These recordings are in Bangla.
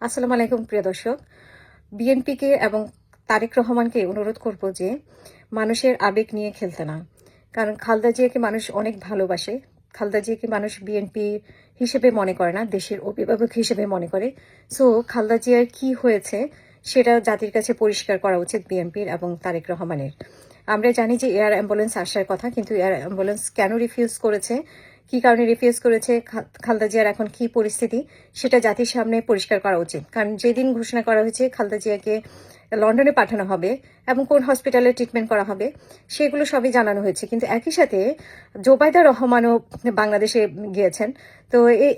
আসসালামু আলাইকুম প্রিয় দর্শক, বিএনপিকে এবং তারেক রহমানকে অনুরোধ করব যে মানুষের আবেগ নিয়ে খেলতে না। কারণ খালেদা জিয়াকে মানুষ অনেক ভালোবাসে। খালেদা জিয়াকে মানুষ বিএনপি হিসেবে মনে করে না, দেশের অভিভাবক হিসেবে মনে করে। সো খালেদা জিয়ার কি হয়েছে সেটা জাতির কাছে পরিষ্কার করা উচিত বিএনপির এবং তারেক রহমানের। আমরা জানি যে এয়ার অ্যাম্বুলেন্স আসার কথা, কিন্তু এয়ার অ্যাম্বুলেন্স কেন রিফিউজ করেছে, কি কারণে রিফিউজ করেছে, খালেদা জিয়ার এখন কি পরিস্থিতি সেটা জাতির সামনে পরিষ্কার করা উচিত। কারণ যেদিন ঘোষণা করা হয়েছে খালেদা জিয়াকে লন্ডনে পাঠানো হবে এবং কোন হসপিটালে ট্রিটমেন্ট করা হবে সেগুলো সবই জানানো হয়েছে, কিন্তু একই সাথে জোবাইদা রহমানও বাংলাদেশে গিয়েছেন। তো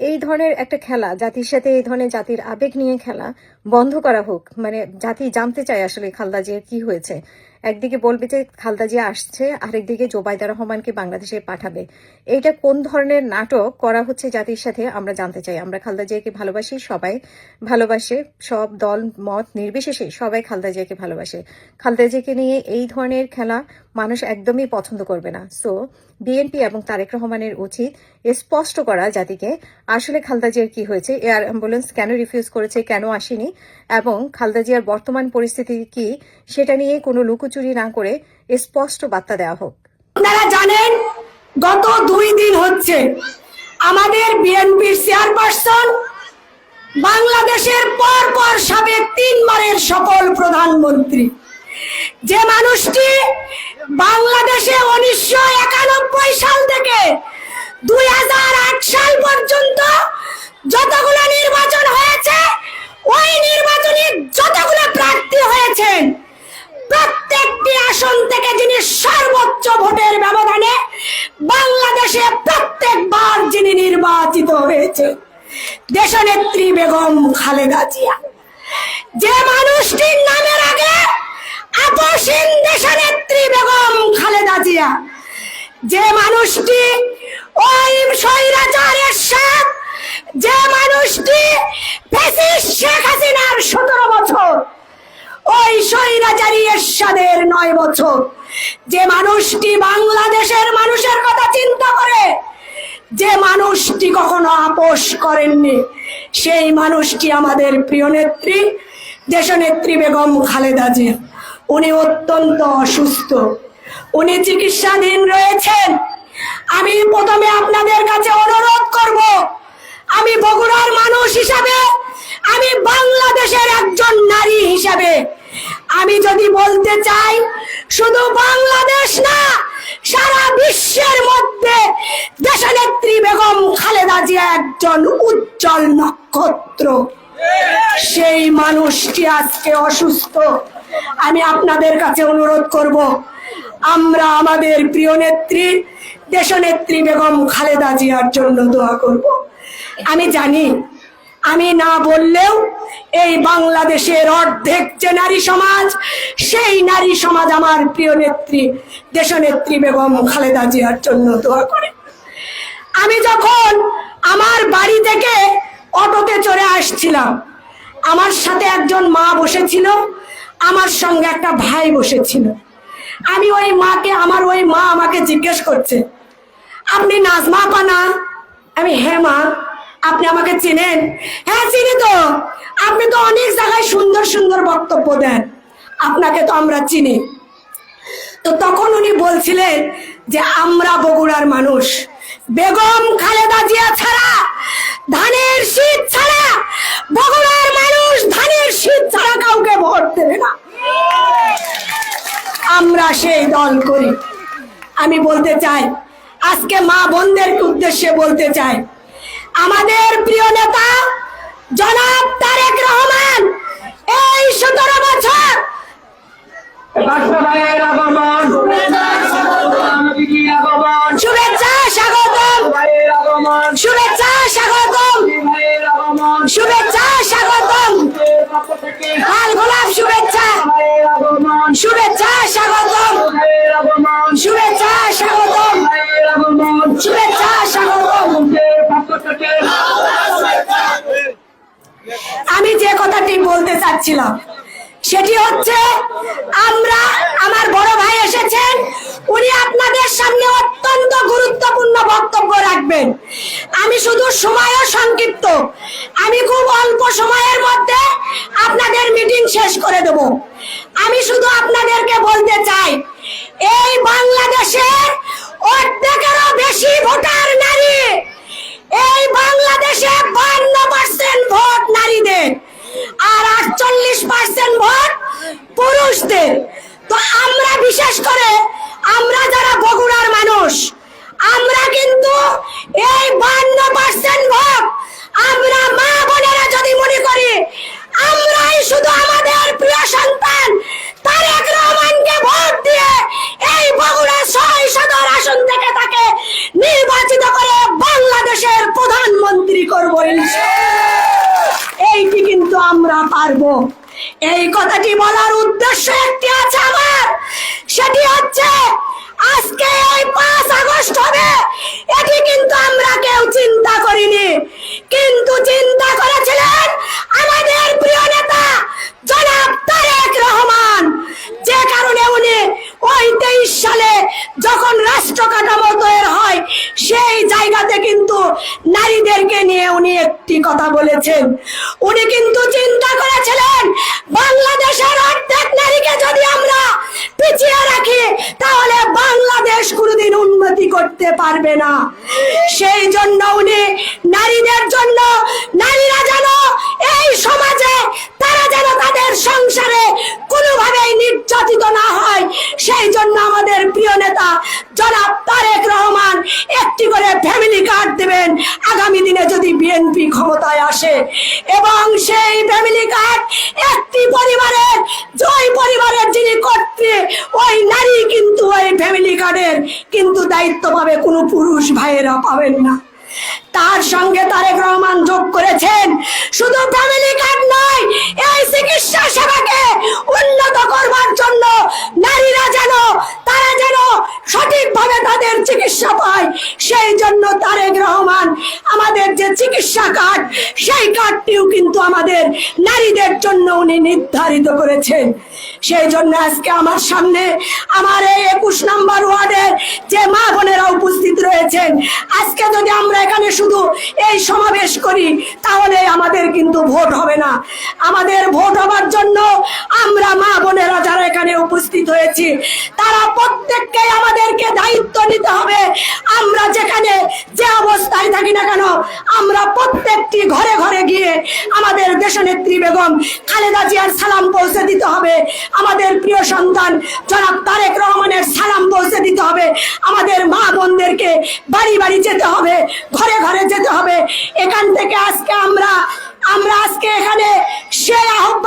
এই ধরনের একটা খেলা জাতির সাথে, এই ধরনের জাতির আবেগ নিয়ে খেলা বন্ধ করা হোক। মানে জাতি জানতে চায় আসলে খালেদা জিয়ার কি হয়েছে। একদিকে বলবে যে খালেদা জিয়া আসছে, আরেকদিকে জোবাইদা রহমানকে বাংলাদেশে পাঠাবে। এইটা কোন ধরনের নাটক করা হচ্ছে জাতির সাথে আমরা জানতে চাই। আমরা খালেদা জিয়াকে ভালোবাসি, সবাই ভালোবাসে, সব দল মত নির্বিশেষে সবাই খালেদা জিয়াকে ভালোবাসে। খালেদা জিয়াকে নিয়ে এই ধরনের খেলা মানুষ একদমই পছন্দ করবে না। সো বিএনপি এবং তারেক রহমানের উচিত স্পষ্ট করা জাতিকে আসলে খালেদা জিয়ার কি হয়েছে, এয়ার অ্যাম্বুলেন্স কেন রিফিউজ করেছে, কেন আসেনি, এবং খালেদা জিয়ার বর্তমান পরিস্থিতি কি সেটা নিয়ে কোনো লুকোচুরি না করে স্পষ্ট বার্তা দেওয়া হোক। আপনারা জানেন গত 2 দিন হচ্ছে আমাদের বিএনপির চেয়ারপারসন, বাংলাদেশের পর সাবেক 3 বারের সকল প্রধানমন্ত্রী, যে মানুষটি বাংলাদেশে 1991 সাল থেকে 2008 সাল পর্যন্ত যতগুলো নির্বাচন হয়েছে, ওই নির্বাচনে যতগুলো প্রার্থী হয়েছেন প্রত্যেকটি আসন থেকে যিনি সর্বোচ্চ ভোটের ব্যবধানে বাংলাদেশে প্রত্যেকবার যিনি নির্বাচিত হয়েছে, দেশনেত্রী বেগম খালেদা জিয়া। যে মানুষটির নামের আগে আপসহীন দেশনেত্রী বেগম খালেদা জিয়া, যে মানুষটি ওই স্বৈরাচারের সাথ, যে মানুষটি ফ্যাসিস্ট শেখ হাসিনার 17 বছর, ওই স্বৈরাচারী এরশাদের 9 বছর, যে মানুষটি বাংলাদেশের মানুষের কথা চিন্তা করে, যে মানুষটি কখনো আপোষ করেননি, সেই মানুষটি আমাদের প্রিয় নেত্রী দেশনেত্রী বেগম খালেদা জিয়া। উনি অত্যন্ত অসুস্থ, উনি চিকিৎসাধীন রয়েছেন। আমি প্রথমে আপনাদের কাছে অনুরোধ করব, আমি বগুড়ার মানুষ হিসাবে, আমি বাংলাদেশের একজন নারী হিসাবে আমি যদি বলতে চাই, শুধু বাংলাদেশ না সারা বিশ্বের মধ্যে দেশনেত্রী বেগম খালেদা জিয়া একজন উজ্জ্বল নক্ষত্র। সেই মানুষটি আজকে অসুস্থ। আমি আপনাদের কাছে অনুরোধ করব, আমরা আমাদের প্রিয় নেত্রী দেশনেত্রী বেগম খালেদা জিয়ার জন্য দোয়া করব। আমি জানি আমি না বললেও এই বাংলাদেশের অর্ধেক যে নারী সমাজ, সেই নারী সমাজ আমার প্রিয় নেত্রী দেশনেত্রী বেগম খালেদা জিয়ার জন্য দোয়া করে। আমি যখন আমার বাড়ি থেকে অটোতে চড়ে আসছিলাম, আমার সাথে একজন মা বসেছিল, আমার সঙ্গে একটা ভাই বসেছিল। আমি ওই মাকে, আমার ওই মা আমাকে জিজ্ঞেস করছে, আপনি নাজমা আপা না? আমি হ্যাঁ মা। আপনি আমাকে চেনেন? হ্যাঁ চিনি তো, আপনি তো অনেক জায়গায় সুন্দর সুন্দর বক্তব্য দেন, আপনাকে তো আমরা চিনি। তো তখন উনি বলছিলেন যে আমরা বগুড়ার মানুষ, বেগম খালেদা জিয়া ছাড়া, ধানের শীত ছাড়া বগুড়ার মানুষ ধানের শীত ছাড়া কাউকে ভোট দেবে না, আমরা সেই দল করি। আমি বলতে চাই, আজকে মা বোনদের উদ্দেশ্যে বলতে চাই, আমাদের প্রিয় নেতা জনাব তারেক রহমান এই 17 বছর শুভেচ্ছা স্বাগতম, শুভেচ্ছা স্বাগতম, শুভেচ্ছা স্বাগতম, লাল গোলাপ শুভেচ্ছা, শুভেচ্ছা স্বাগতম, শুভেচ্ছা স্বাগতম, শুভেচ্ছা স্বাগতম। আমি যে কথাটি বলতে চাচ্ছিলাম সেটি হচ্ছে আমার বড় ভাই এসেছেন, উনি আপনাদের সামনে অত্যন্ত গুরুত্বপূর্ণ বক্তব্য রাখবেন। আমি শুধু সময়ও সংক্ষিপ্ত, আমি খুব অল্প সময়ের মধ্যে আপনাদের মিটিং শেষ করে দেব। আমি শুধু আপনাদেরকে বলতে চাই, এই বাংলাদেশের অর্ধেকেরও বেশি ভোটার নারী, এই বাংলাদেশে 52% ভোট নারীদের আর 48% ভোট পুরুষদের। তো আমরা বিশেষ করে আমরা যারা বগুড়ার মানুষ, আমরা কিন্তু এই 52% ভোট আমরা মা বোনেরা যদি মনে করি আমরাই শুধু আমাদের প্রিয় সন্তান তারেক রহমানকে ভোট দিয়ে এই বগুড়া 6 সদর আসন থেকে তাকে নির্বাচিত করে বাংলাদেশের প্রধানমন্ত্রী করব ইনশাআল্লাহ। এইটি কিন্তু আমরা পারবো। এই কথাটি বলার উদ্দেশ্য একটি আছে আমার, সেটি হচ্ছে আজকে এই 5 আগস্ট হবে, এটি কিন্তু আমরা কেউ চিন্তা করিনি, কিন্তু চিন্তা করেছিলেন আমাদের প্রিয় নেতা জনাব তারেক রহমান। যে কারণে উনি ওই 23 সালে যখন রাষ্ট্র কাঠামো তৈরি হয় সেই জায়গাতে কিন্তু নারীদেরকে নিয়ে উনি একটি কথা বলেছেন। উনি কিন্তু চিন্তা করেছিলেন বাংলাদেশের অর্ধেক নারীকে যদি আমরা পিছিয়ে রাখি তাহলে বাংলাদেশ কোনোদিন উন্নতি করতে পারবে না। সেই জন্য উনি নারীদের জন্য, নারীরা যেন এই সমাজে তারা যেন তাদের সংসারে কোনোভাবেই নির্যাতিত না হয়, সেই জন্য আমাদের প্রিয় নেতা জনাব তারেক রহমান একটি করে ফ্যামিলি কার্ড দেবেন আগামী দিনে যদি বিএনপি ক্ষমতায় আসে। এবং সেই ফ্যামিলি কার্ড একটি পরিবারের, জয় পরিবারের যিনি কর্ত্রী ওই নারী কিন্তু ওই ফ্যামিলি কার্ডের কিন্তু দায়িত্ব পাবে, কোনো পুরুষ ভাইয়েরা পাবেন না। তার সঙ্গে তারেক রহমান যোগ করেছেন শুধু ফ্যামিলি কার্ড নয়, এই চিকিৎসা সেবাকে উন্নত করবার জন্য নারীরা যেন তারা যেন সঠিকভাবে তাদের চিকিৎসা পায়, সেই জন্য তারেক রহমান আমাদের যে চিকিৎসা কার্ড সেই কার্ডটিও কিন্তু আমাদের নারীদের জন্য উনি নির্ধারিত করেছেন। সেই জন্য আজকে আমার সামনে আমার এই 21 নম্বর ওয়ার্ডের যে মা বোনেরা উপস্থিত রয়েছেন, আজকে যদি আমরা এখানে শুধু এই সমাবেশ করি তাহলে আমাদের কিন্তু ভোট হবে না। আমাদের ভোট হবার জন্য আমরা মা বোনেরা যারা এখানে উপস্থিত হয়েছি তারা প্রত্যেককে আমাদেরকে দায়িত্ব নিতে হবে। আমরা যেখানে যে অবস্থায় থাকি না কেন আমরা প্রত্যেকটি ঘরে ঘরে গিয়ে আমাদের দেশনেত্রী বেগম খালেদা জিয়ার সালাম পৌঁছে দিতে হবে, আমাদের প্রিয় সন্তান জনাব তারেক রহমানের সালাম পৌঁছে দিতে হবে, আমাদের মা বোনদেরকে বাড়ি বাড়ি যেতে হবে, ঘরে ঘরে যেতে হবে। এখান থেকে আজকে আমরা আজকে এখানে সেই আহ্বান